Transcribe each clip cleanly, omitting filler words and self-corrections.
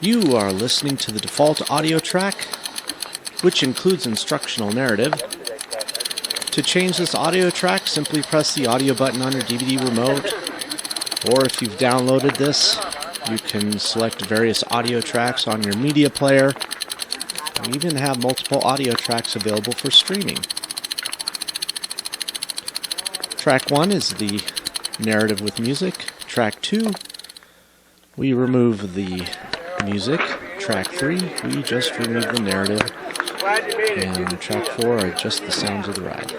You are listening to the default audio track, which includes instructional narrative. To change this audio track, simply press the audio button on your DVD remote, or if you've downloaded this, you can select various audio tracks on your media player. We even have multiple audio tracks available for streaming. Track 1 is the narrative with music. Track 2, we remove the music. Track 3, we just remove the narrative. And track 4 are just the sounds of the ride.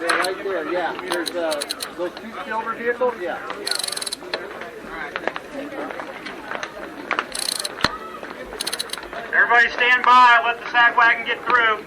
Right there, yeah. There's those two silver vehicles, yeah. Everybody stand by, let the sack wagon get through.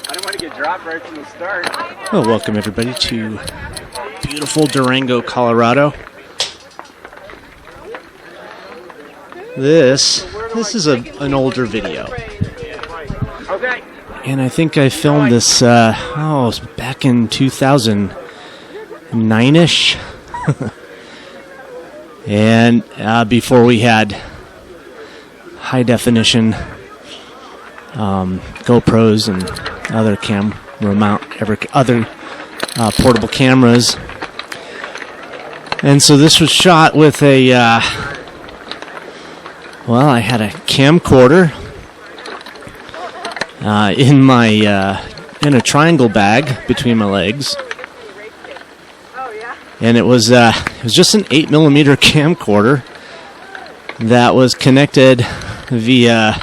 I don't want to get dropped right from the start. Well, welcome everybody to beautiful Durango, Colorado. This is an older video. Okay. And I think I filmed this, back in 2009-ish. And before we had high definition GoPros and other portable cameras. And so this was shot with I had a camcorder in a triangle bag between my legs. And it was just an 8mm camcorder that was connected via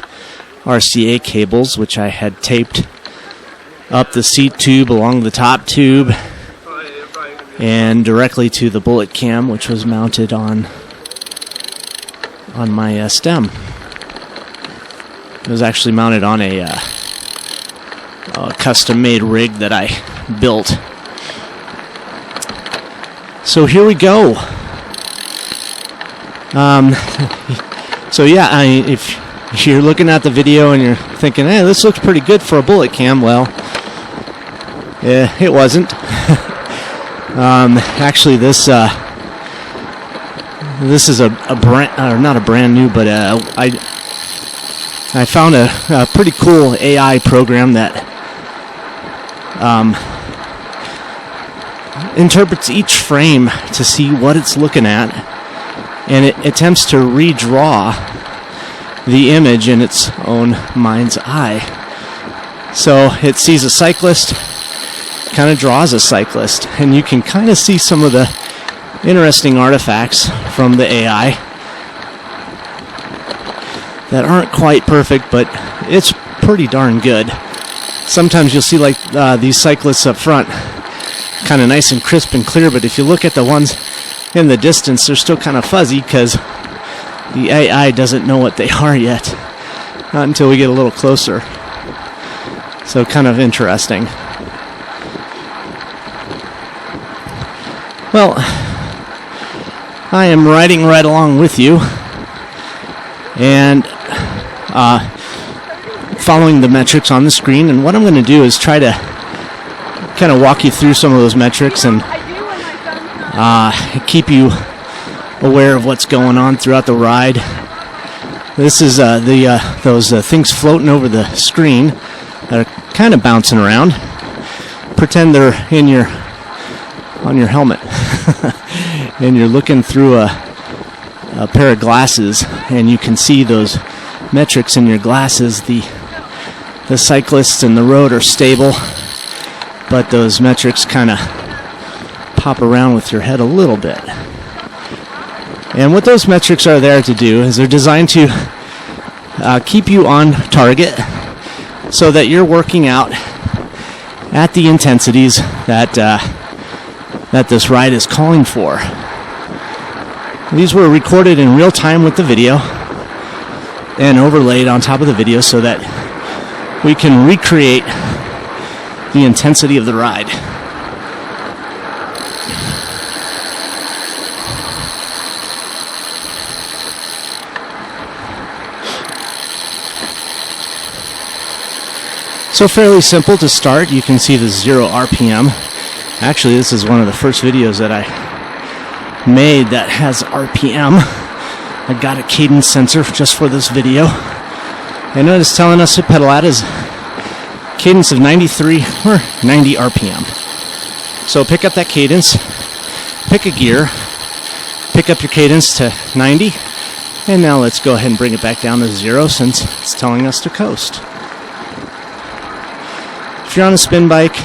RCA cables, which I had taped up the seat tube along the top tube and directly to the bullet cam, which was mounted on my stem. It was actually mounted on a custom-made rig that I built. So here we go. If you're looking at the video and you're thinking, hey, this looks pretty good for a bullet cam, well, yeah, it wasn't. Actually, this is a brand, not a brand new, but I found a pretty cool AI program that interprets each frame to see what it's looking at, and it attempts to redraw the image in its own mind's eye. So it sees a cyclist, kind of draws a cyclist, and you can kind of see some of the interesting artifacts from the AI that aren't quite perfect, but it's pretty darn good. Sometimes you'll see like these cyclists up front, kind of nice and crisp and clear, but if you look at the ones in the distance, they're still kind of fuzzy because the AI doesn't know what they are yet, not until we get a little closer. So kind of interesting. Well, I am riding right along with you and following the metrics on the screen, and what I'm going to do is try to kind of walk you through some of those metrics and keep you aware of what's going on throughout the ride. This is those things floating over the screen that are kind of bouncing around. Pretend they're on your helmet. and you're looking through a pair of glasses, and you can see those metrics in your glasses. The cyclists and the road are stable, but those metrics kind of pop around with your head a little bit. And what those metrics are there to do is they're designed to keep you on target so that you're working out at the intensities that this ride is calling for. These were recorded in real time with the video and overlaid on top of the video so that we can recreate the intensity of the ride. So fairly simple to start. You can see the 0 RPM. Actually, this is one of the first videos that I made that has RPM. I got a cadence sensor just for this video. And it is telling us to pedal at is cadence of 93 or 90 RPM. So pick up that cadence, pick a gear, pick up your cadence to 90, and now let's go ahead and bring it back down to 0 since it's telling us to coast. If you're on a spin bike,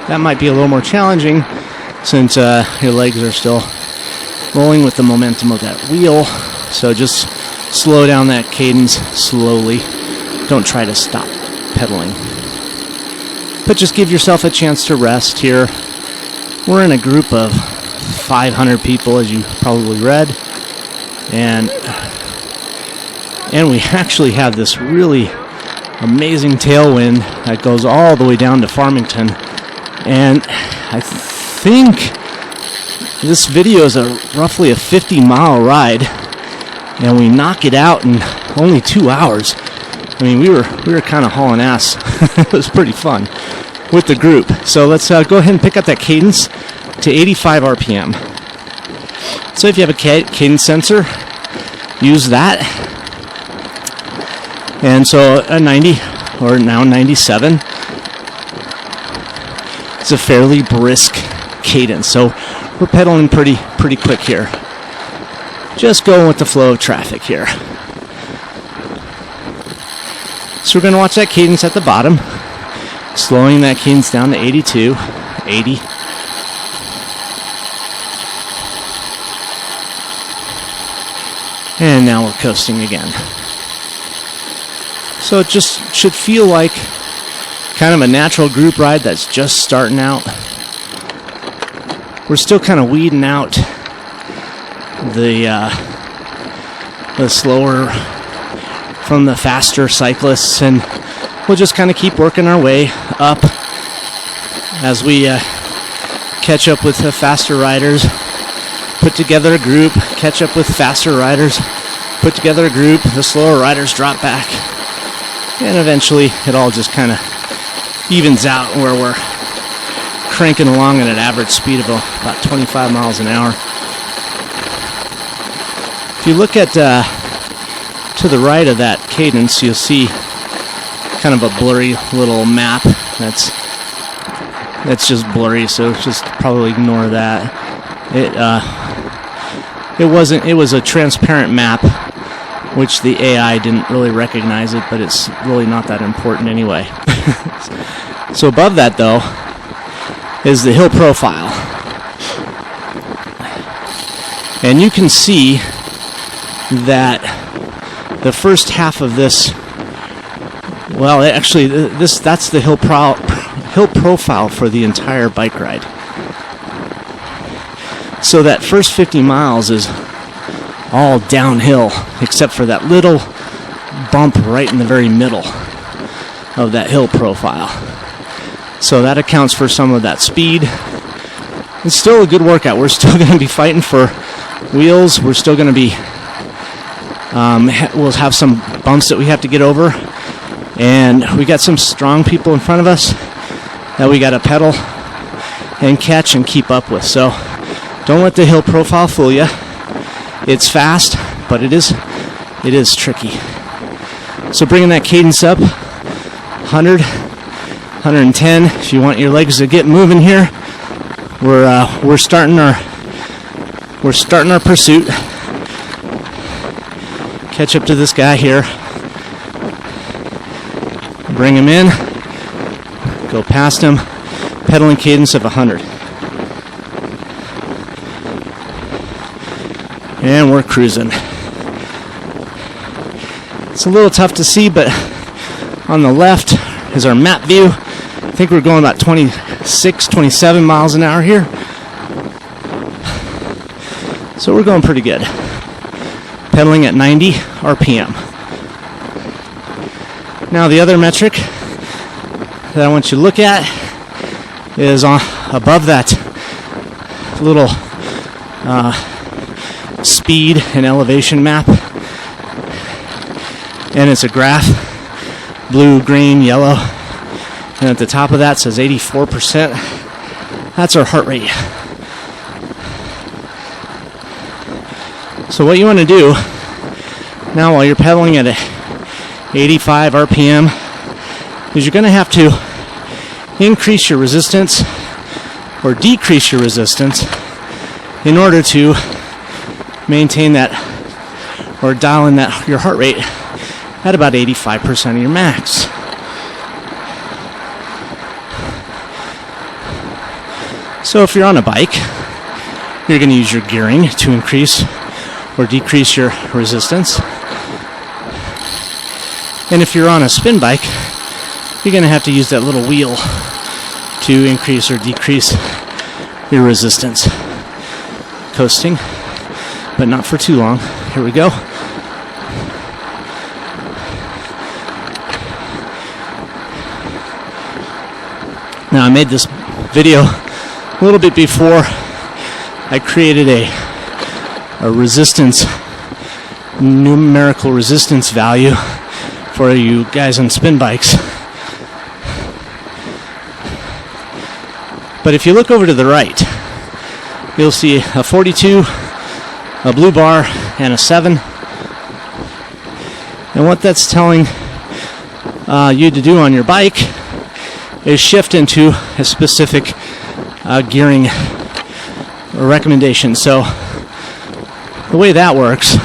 that might be a little more challenging since your legs are still rolling with the momentum of that wheel. So just slow down that cadence slowly. Don't try to stop pedaling. But just give yourself a chance to rest here. We're in a group of 500 people, as you probably read. And we actually have this really amazing tailwind that goes all the way down to Farmington. And I think this video is roughly a 50-mile ride, and we knock it out in only 2 hours. I mean, we were kind of hauling ass. It was pretty fun with the group. So let's go ahead and pick up that cadence to 85 RPM. So if you have a cadence sensor, use that. And so a 90, or now 97, it's a fairly brisk cadence. So we're pedaling pretty quick here. Just going with the flow of traffic here. So we're going to watch that cadence at the bottom, slowing that cadence down to 82, 80. And now we're coasting again. So it just should feel like kind of a natural group ride that's just starting out. We're still kind of weeding out the slower from the faster cyclists, and we'll just kind of keep working our way up as we catch up with the faster riders, put together a group, catch up with faster riders, put together a group, the slower riders drop back, and eventually it all just kind of evens out where we're cranking along at an average speed of about 25 miles an hour. If you look at to the right of that cadence, you'll see kind of a blurry little map that's just blurry, so just probably ignore that. It was a transparent map, which the AI didn't really recognize it, but it's really not that important anyway. So above that, though, is the hill profile. And you can see that the first half of this, well, actually, that's the hill profile for the entire bike ride. So that first 50 miles is all downhill, except for that little bump right in the very middle of that hill profile. So that accounts for some of that speed. It's still a good workout. We're still going to be fighting for wheels. We're still going to be, we'll have some bumps that we have to get over. And we got some strong people in front of us that we got to pedal and catch and keep up with. So don't let the hill profile fool you. It's fast, but it is tricky. So bringing that cadence up, 100, 110. If you want your legs to get moving here, we're starting our We're starting our pursuit. Catch up to this guy here. Bring him in. Go past him. Pedaling cadence of 100. And we're cruising. It's a little tough to see, but on the left is our map view. I think we're going about 26, 27 miles an hour here. So we're going pretty good. Pedaling at 90 RPM. Now the other metric that I want you to look at is above that little speed and elevation map. And it's a graph, blue, green, yellow. And at the top of that says 84%. That's our heart rate. So what you want to do now while you're pedaling at 85 RPM is you're going to have to increase your resistance or decrease your resistance in order to maintain that or dial in that your heart rate at about 85% of your max. So if you're on a bike, you're going to use your gearing to increase or decrease your resistance. And if you're on a spin bike, you're going to have to use that little wheel to increase or decrease your resistance. Coasting, but not for too long. Here we go. Now I made this video a little bit before I created a resistance, numerical resistance value for you guys on spin bikes. But if you look over to the right, you'll see a 42, a blue bar, and a 7. And what that's telling you to do on your bike is shift into a specific gearing recommendation. So the way that works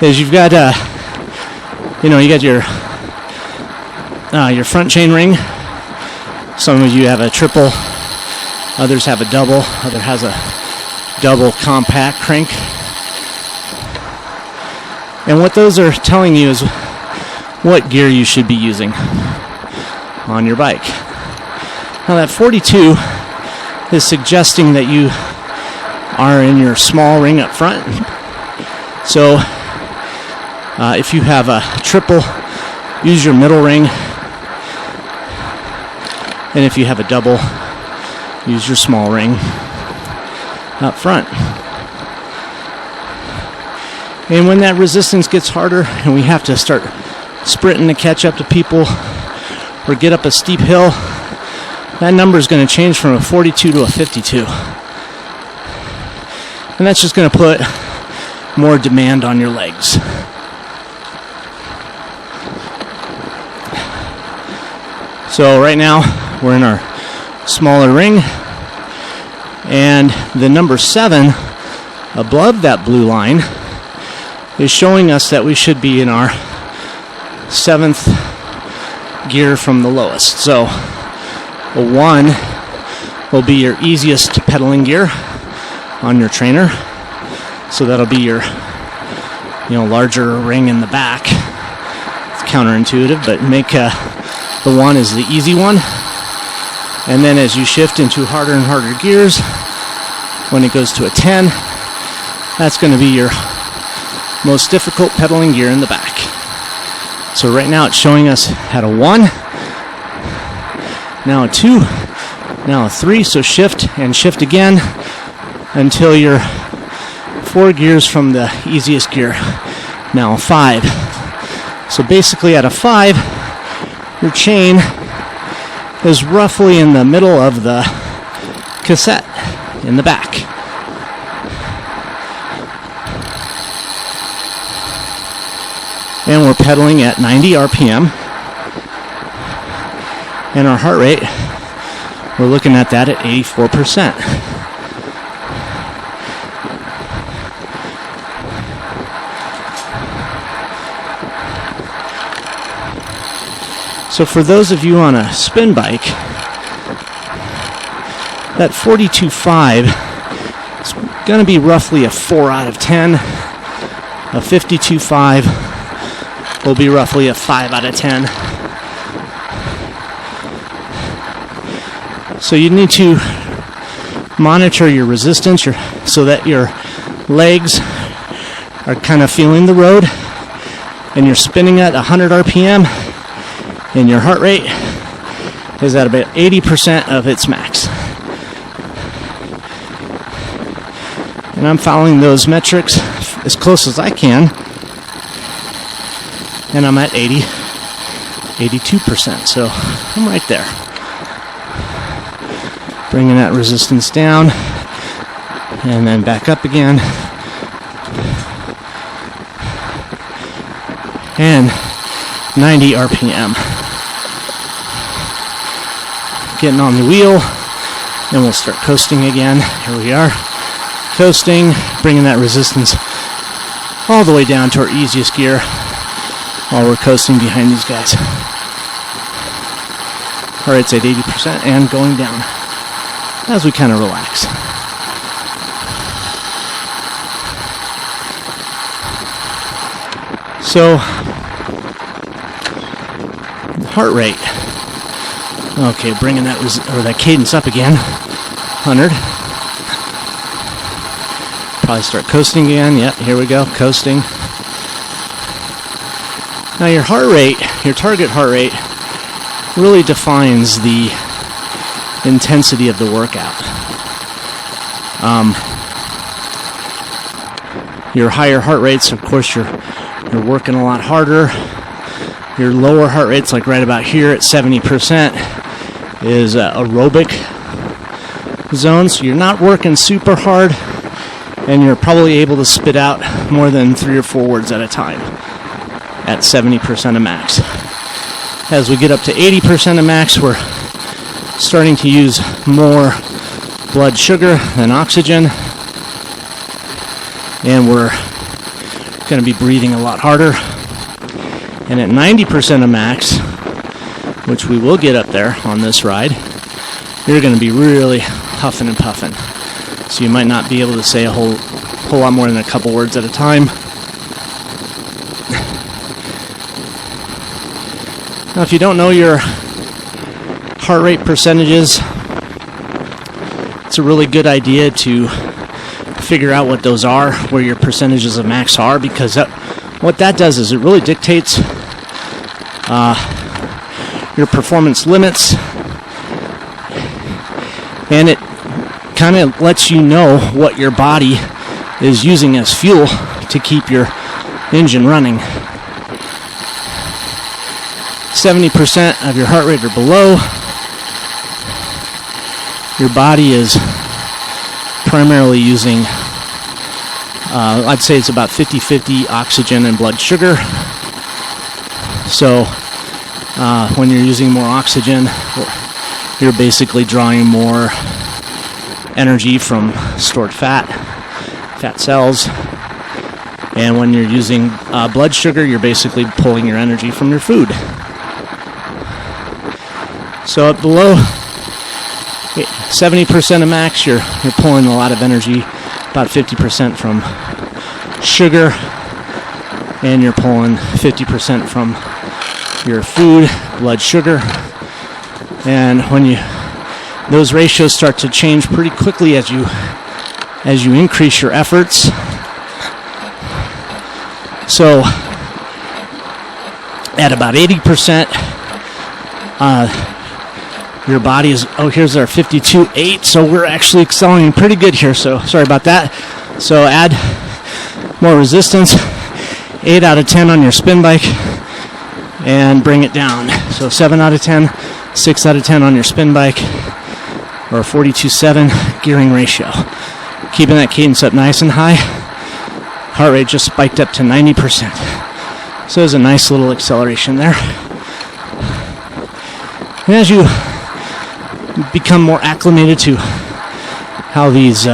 is you've got you got your front chain ring. Some of you have a triple, others have a double, other has a double compact crank. And what those are telling you is what gear you should be using on your bike. Now that 42 is suggesting that you are in your small ring up front. So if you have a triple, use your middle ring. And if you have a double, use your small ring up front. And when that resistance gets harder and we have to start sprinting to catch up to people or get up a steep hill, that number is going to change from a 42 to a 52. And that's just going to put more demand on your legs. So right now we're in our smaller ring, and the number 7 above that blue line is showing us that we should be in our 7th gear from the lowest. So a 1 will be your easiest pedaling gear on your trainer. So that'll be your larger ring in the back. It's counterintuitive, but make the 1 is the easy one. And then as you shift into harder and harder gears, when it goes to a 10, that's going to be your most difficult pedaling gear in the back. So right now it's showing us at a 1, now a 2, now a 3. So shift and shift again until you're 4 gears from the easiest gear. Now a 5. So basically at a 5, your chain is roughly in the middle of the cassette in the back. And we're pedaling at 90 RPM. And our heart rate, we're looking at that at 84%. So for those of you on a spin bike, that 42.5 is going to be roughly a 4 out of 10. A 52.5 will be roughly a 5 out of 10. So you need to monitor your resistance so that your legs are kind of feeling the road, and you're spinning at 100 RPM, and your heart rate is at about 80% of its max. And I'm following those metrics as close as I can, and I'm at 82%, so I'm right there. Bringing that resistance down, and then back up again, and 90 RPM. Getting on the wheel, and we'll start coasting again. Here we are, coasting, bringing that resistance all the way down to our easiest gear while we're coasting behind these guys. All right, it's at 80% and going down as we kind of relax. So, heart rate. Okay, bringing that cadence up again. 100. Probably start coasting again. Yep, here we go, coasting. Now your heart rate, your target heart rate, really defines the intensity of the workout. Your higher heart rates, of course, you're working a lot harder. Your lower heart rates, like right about here at 70%, is aerobic zone. So you're not working super hard, and you're probably able to spit out more than 3 or 4 words at a time at 70% of max. As we get up to 80% of max, we're starting to use more blood sugar than oxygen, and we're going to be breathing a lot harder. And at 90% of max, which we will get up there on this ride, you're going to be really huffing and puffing. So you might not be able to say a whole lot more than a couple words at a time. Now, if you don't know your heart rate percentages, it's a really good idea to figure out what those are, where your percentages of max are, because what that does is it really dictates your performance limits, and it kind of lets you know what your body is using as fuel to keep your engine running. 70% of your heart rate or below, your body is primarily using, I'd say it's about 50-50 oxygen and blood sugar. So when you're using more oxygen, you're basically drawing more energy from stored fat cells. And when you're using blood sugar, you're basically pulling your energy from your food. So up below 70% of max, you're pulling a lot of energy, about 50% from sugar, and you're pulling 50% from your food, blood sugar. And when those ratios start to change pretty quickly as you increase your efforts. So at about 80%, your body is, here's our 52.8, so we're actually accelerating pretty good here, so sorry about that. So add more resistance, 8 out of 10 on your spin bike, and bring it down. So 7 out of 10, 6 out of 10 on your spin bike, or 42.7 gearing ratio. Keeping that cadence up nice and high. Heart rate just spiked up to 90%. So there's a nice little acceleration there. And as you become more acclimated to how these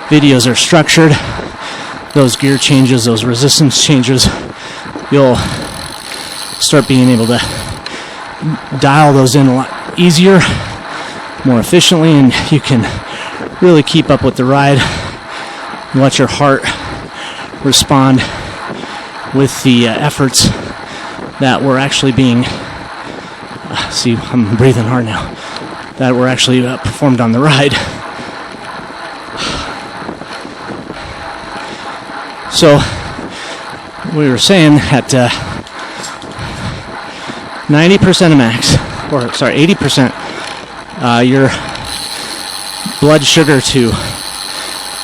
videos are structured, those gear changes, those resistance changes, you'll start being able to dial those in a lot easier, more efficiently, and you can really keep up with the ride and let your heart respond with the efforts that were actually being, see, I'm breathing hard now, that were actually performed on the ride. So we were saying at 90% of max, or sorry, 80%, your blood sugar to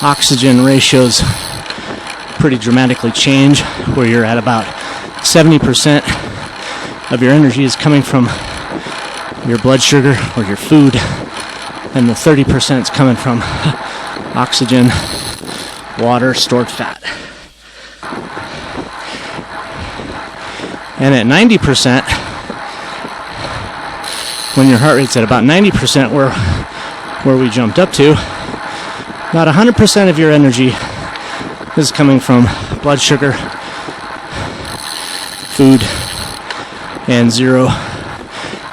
oxygen ratios pretty dramatically change, where you're at about 70% of your energy is coming from your blood sugar or your food, and the 30% is coming from oxygen, water, stored fat. And at 90%, when your heart rate's at about 90%, where we jumped up to, about 100% of your energy is coming from blood sugar, food, and 0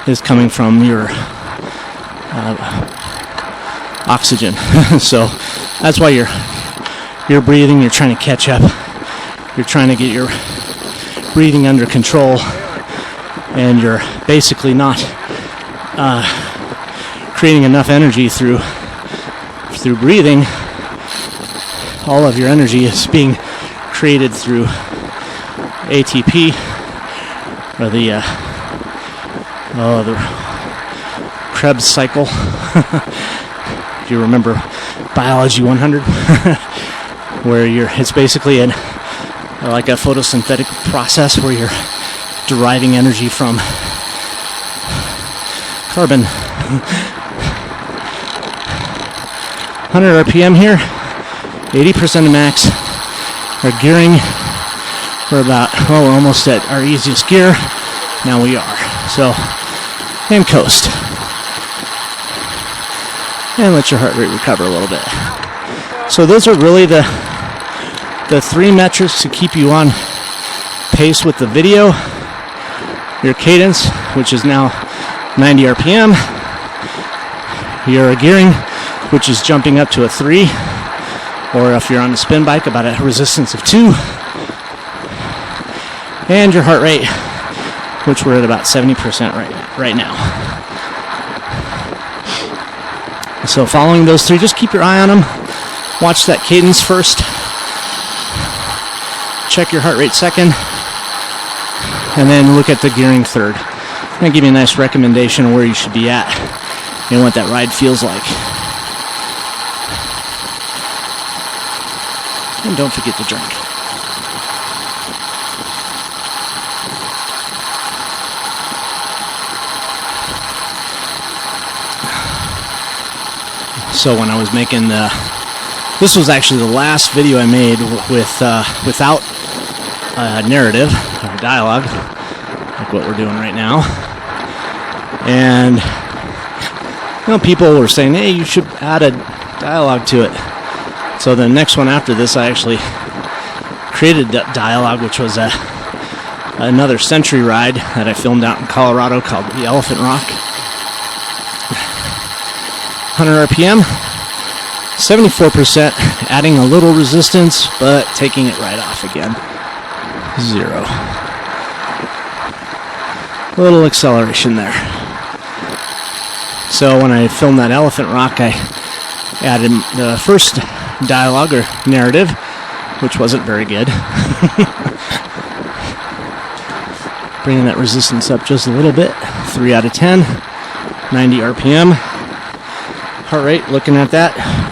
is coming from your oxygen. So that's why you're breathing, you're trying to catch up, you're trying to get your breathing under control, and you're basically not creating enough energy through breathing. All of your energy is being created through ATP, or the Krebs cycle. If you remember Biology 100, where it's basically like a photosynthetic process where you're deriving energy from carbon. 100 RPM here, 80% of max. Our gearing, we're about, we're almost at our easiest gear. Now we are. So, and coast. And let your heart rate recover a little bit. So those are really the 3 metrics to keep you on pace with the video. Your cadence, which is now 90 RPM. Your gearing, which is jumping up to a 3. Or if you're on a spin bike, about a resistance of 2. And your heart rate, which we're at about 70% right now. So following those 3, just keep your eye on them. Watch that cadence first. Check your heart rate second. And then look at the gearing third. I'm going to give you a nice recommendation of where you should be at and what that ride feels like. And don't forget to drink. So when I was making this was actually the last video I made without narrative or dialogue, like what we're doing right now. And people were saying, hey, you should add a dialogue to it. So the next one after this, I actually created dialogue, which was another century ride that I filmed out in Colorado called the Elephant Rock. 100 RPM, 74%, adding a little resistance, but taking it right off again. 0. A little acceleration there. So when I filmed that Elephant Rock, I added the first dialogue or narrative, which wasn't very good. Bringing that resistance up just a little bit. 3 out of 10. 90 RPM. Heart rate, looking at that,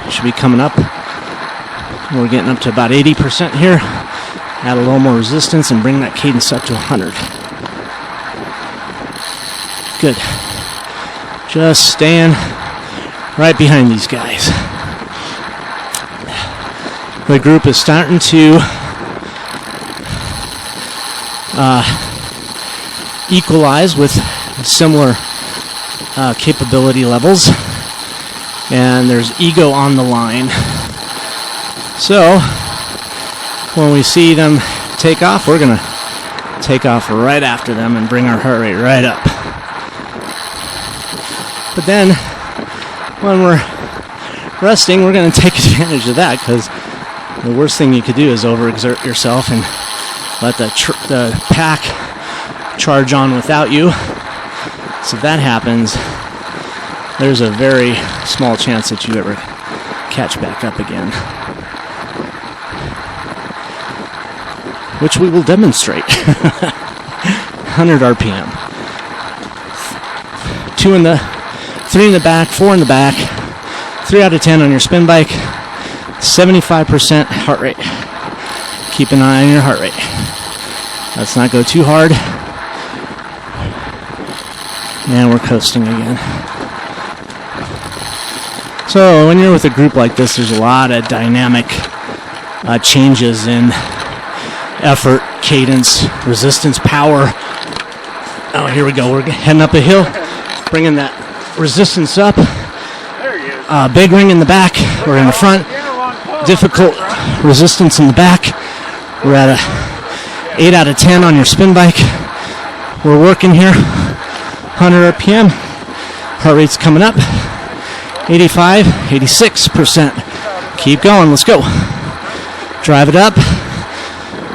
should be coming up. We're getting up to about 80% here. Add a little more resistance and bring that cadence up to 100. Good. Just staying right behind these guys. The group is starting to equalize with similar capability levels, and there's ego on the line. So when we see them take off, we're gonna take off right after them and bring our heart rate right up. But then when we're resting, we're going to take advantage of that, because the worst thing you could do is overexert yourself and let the pack charge on without you. So if that happens, there's a very small chance that you ever catch back up again, which we will demonstrate. 100 RPM. 3 in the back, 4 in the back, 3 out of 10 on your spin bike, 75% heart rate. Keep an eye on your heart rate. Let's not go too hard. And we're coasting again. So when you're with a group like this, there's a lot of dynamic changes in effort, cadence, resistance, power. Oh, here we go. We're heading up a hill, bringing that resistance up. There he is. Big ring in the back or in the front. Difficult resistance in the back. We're at a 8 out of 10 on your spin bike. We're working here. 100 RPM. Heart rate's coming up. 85, 86%. Keep going. Let's go. Drive it up.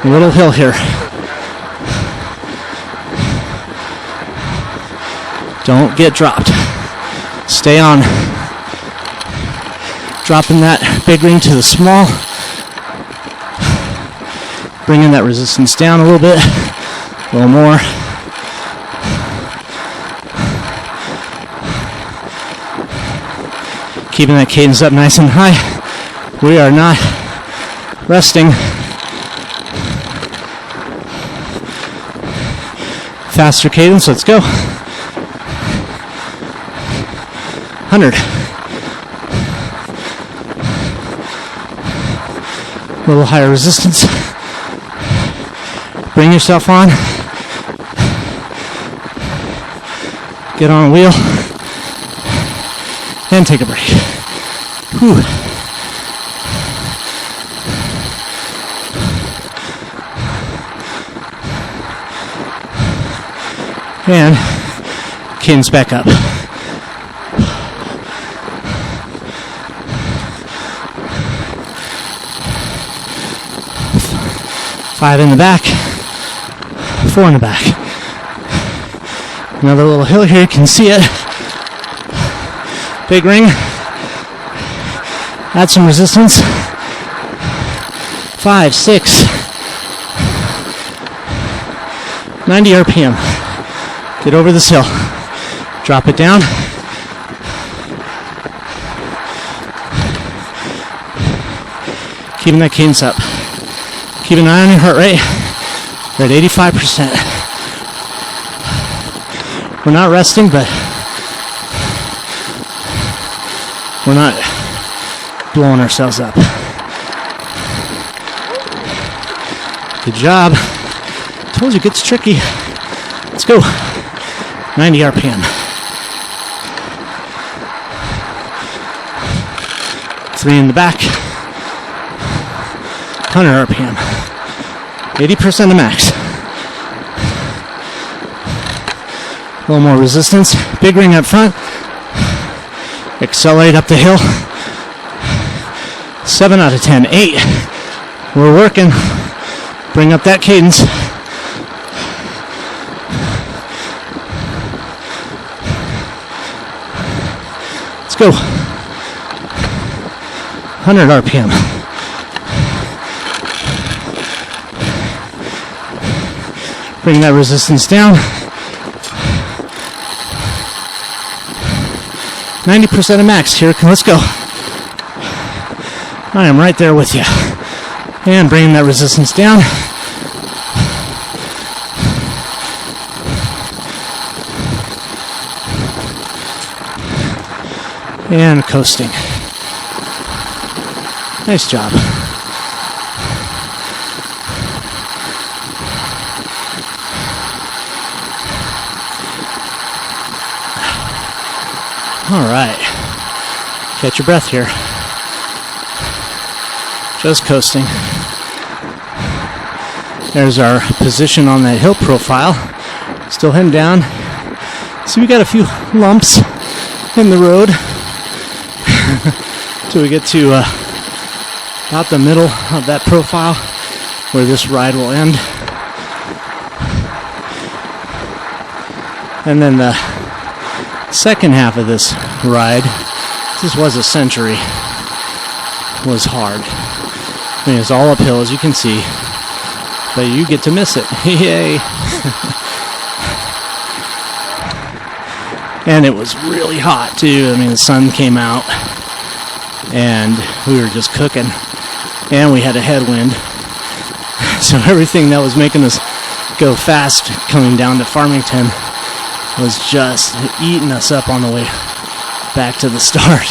A little hill here. Don't get dropped. Stay on. Dropping that big ring to the small. Bringing that resistance down a little bit. A little more. Keeping that cadence up nice and high. We are not resting. Faster cadence, let's go. 100. A little higher resistance. Bring yourself on. Get on a wheel. And take a break. Whew. And cadence back up. Five in the back, 4 in the back. Another little hill here, you can see it. Big ring. Add some resistance. 5, 6. 90 RPM. Get over this hill. Drop it down. Keeping that cadence up. Keep an eye on your heart rate. We're at 85%. We're not resting, but we're not blowing ourselves up. Good job. Told you it gets tricky. Let's go. 90 RPM. 3 in the back. 100 RPM. 80% of max. A little more resistance. Big ring up front. Accelerate up the hill. 7 out of 10. 8. We're working. Bring up that cadence. Let's go. 100 RPM. Bring that resistance down. 90% of max. Here, let's go. I am right there with you. And bringing that resistance down. And coasting. Nice job. All right. Catch your breath here. Just coasting. There's our position on that hill profile. Still heading down. See, we got a few lumps. in the road till we get to about the middle of that profile where this ride will end. And then the second half of this ride, this was a century, was hard. I mean, it's all uphill, as you can see, but you get to miss it. Yay! And it was really hot too. I mean, the sun came out and we were just cooking, and we had a headwind, so everything that was making us go fast coming down to Farmington was just eating us up on the way back to the start.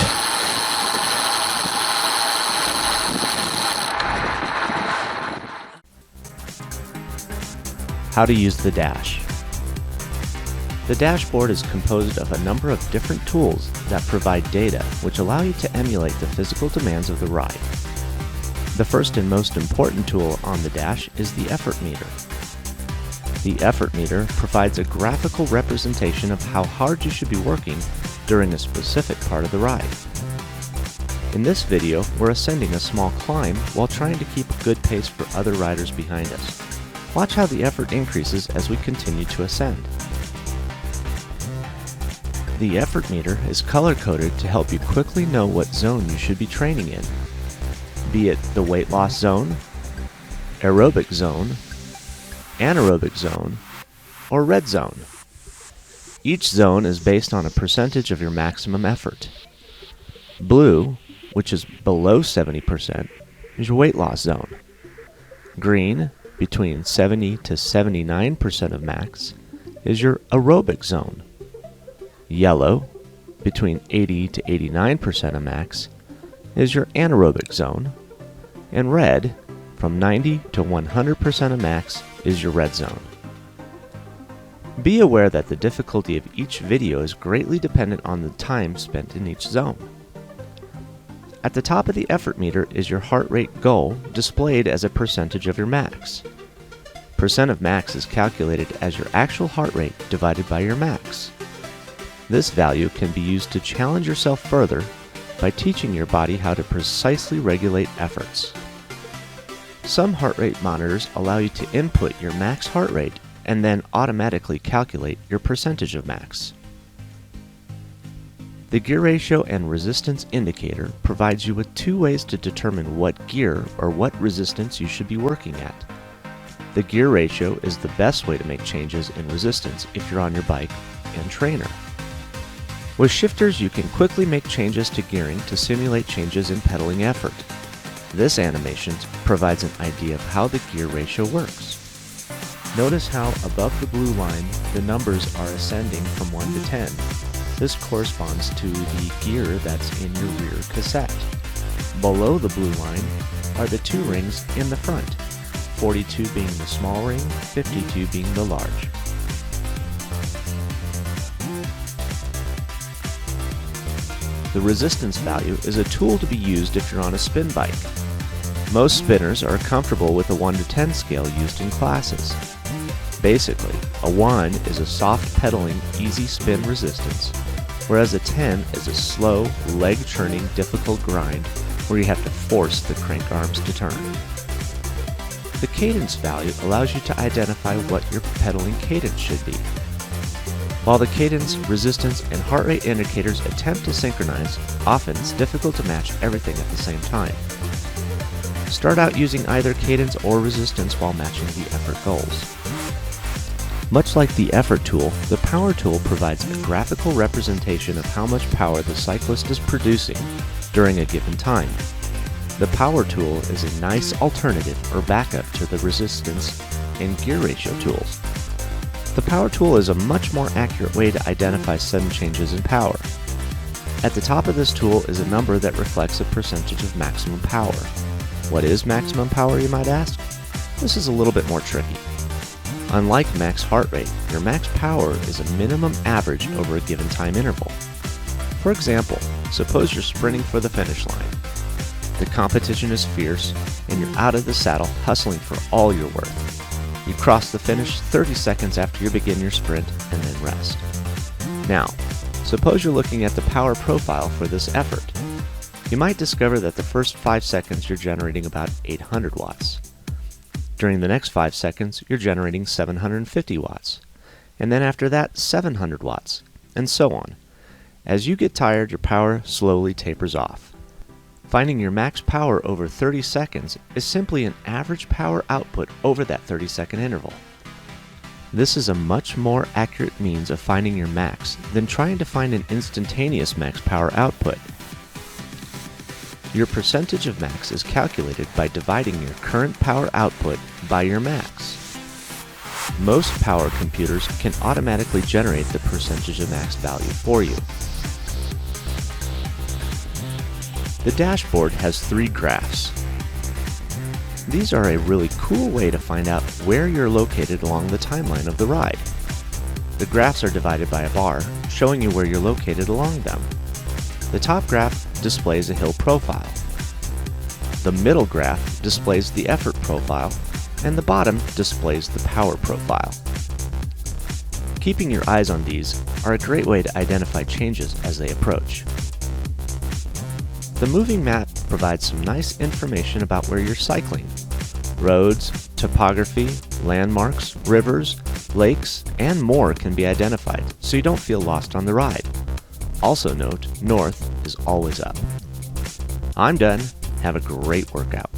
How to use the dash. The dashboard is composed of a number of different tools that provide data which allow you to emulate the physical demands of the ride. The first and most important tool on the dash is the effort meter. The effort meter provides a graphical representation of how hard you should be working during a specific part of the ride. In this video, we're ascending a small climb while trying to keep a good pace for other riders behind us. Watch how the effort increases as we continue to ascend. The effort meter is color-coded to help you quickly know what zone you should be training in, be it the weight loss zone, aerobic zone, anaerobic zone, or red zone. Each zone is based on a percentage of your maximum effort. Blue, which is below 70%, is your weight loss zone. Green, between 70 to 79% of max, is your aerobic zone. Yellow, between 80 to 89% of max, is your anaerobic zone. And red, from 90 to 100% of max, is your red zone. Be aware that the difficulty of each video is greatly dependent on the time spent in each zone. At the top of the effort meter is your heart rate goal displayed as a percentage of your max. Percent of max is calculated as your actual heart rate divided by your max. This value can be used to challenge yourself further by teaching your body how to precisely regulate efforts. Some heart rate monitors allow you to input your max heart rate and then automatically calculate your percentage of max. The gear ratio and resistance indicator provides you with two ways to determine what gear or what resistance you should be working at. The gear ratio is the best way to make changes in resistance if you're on your bike and trainer. With shifters, you can quickly make changes to gearing to simulate changes in pedaling effort. This animation provides an idea of how the gear ratio works. Notice how above the blue line, the numbers are ascending from 1 to 10. This corresponds to the gear that's in your rear cassette. Below the blue line are the two rings in the front, 42 being the small ring, 52 being the large. The resistance value is a tool to be used if you're on a spin bike. Most spinners are comfortable with a 1 to 10 scale used in classes. Basically, a 1 is a soft pedaling, easy spin resistance, whereas a 10 is a slow, leg-churning, difficult grind where you have to force the crank arms to turn. The cadence value allows you to identify what your pedaling cadence should be. While the cadence, resistance, and heart rate indicators attempt to synchronize, often it's difficult to match everything at the same time. Start out using either cadence or resistance while matching the effort goals. Much like the effort tool, the power tool provides a graphical representation of how much power the cyclist is producing during a given time. The power tool is a nice alternative or backup to the resistance and gear ratio tools. The power tool is a much more accurate way to identify sudden changes in power. At the top of this tool is a number that reflects a percentage of maximum power. What is maximum power, you might ask? This is a little bit more tricky. Unlike max heart rate, your max power is a minimum average over a given time interval. For example, suppose you're sprinting for the finish line. The competition is fierce, and you're out of the saddle hustling for all you're worth. You cross the finish 30 seconds after you begin your sprint and then rest. Now, Suppose you're looking at the power profile for this effort. You might discover that the first 5 seconds you're generating about 800 watts. During the next 5 seconds, you're generating 750 watts. And then after that, 700 watts, and so on. As you get tired, your power slowly tapers off. Finding your max power over 30 seconds is simply an average power output over that 30-second interval. This is a much more accurate means of finding your max than trying to find an instantaneous max power output. Your percentage of max is calculated by dividing your current power output by your max. Most power computers can automatically generate the percentage of max value for you. The dashboard has 3 graphs. These are a really cool way to find out where you're located along the timeline of the ride. The graphs are divided by a bar, showing you where you're located along them. The top graph displays a hill profile. The middle graph displays the effort profile, and the bottom displays the power profile. Keeping your eyes on these are a great way to identify changes as they approach. The moving map provides some nice information about where you're cycling. Roads, topography, landmarks, rivers, lakes, and more can be identified so you don't feel lost on the ride. Also note, north is always up. I'm done. Have a great workout.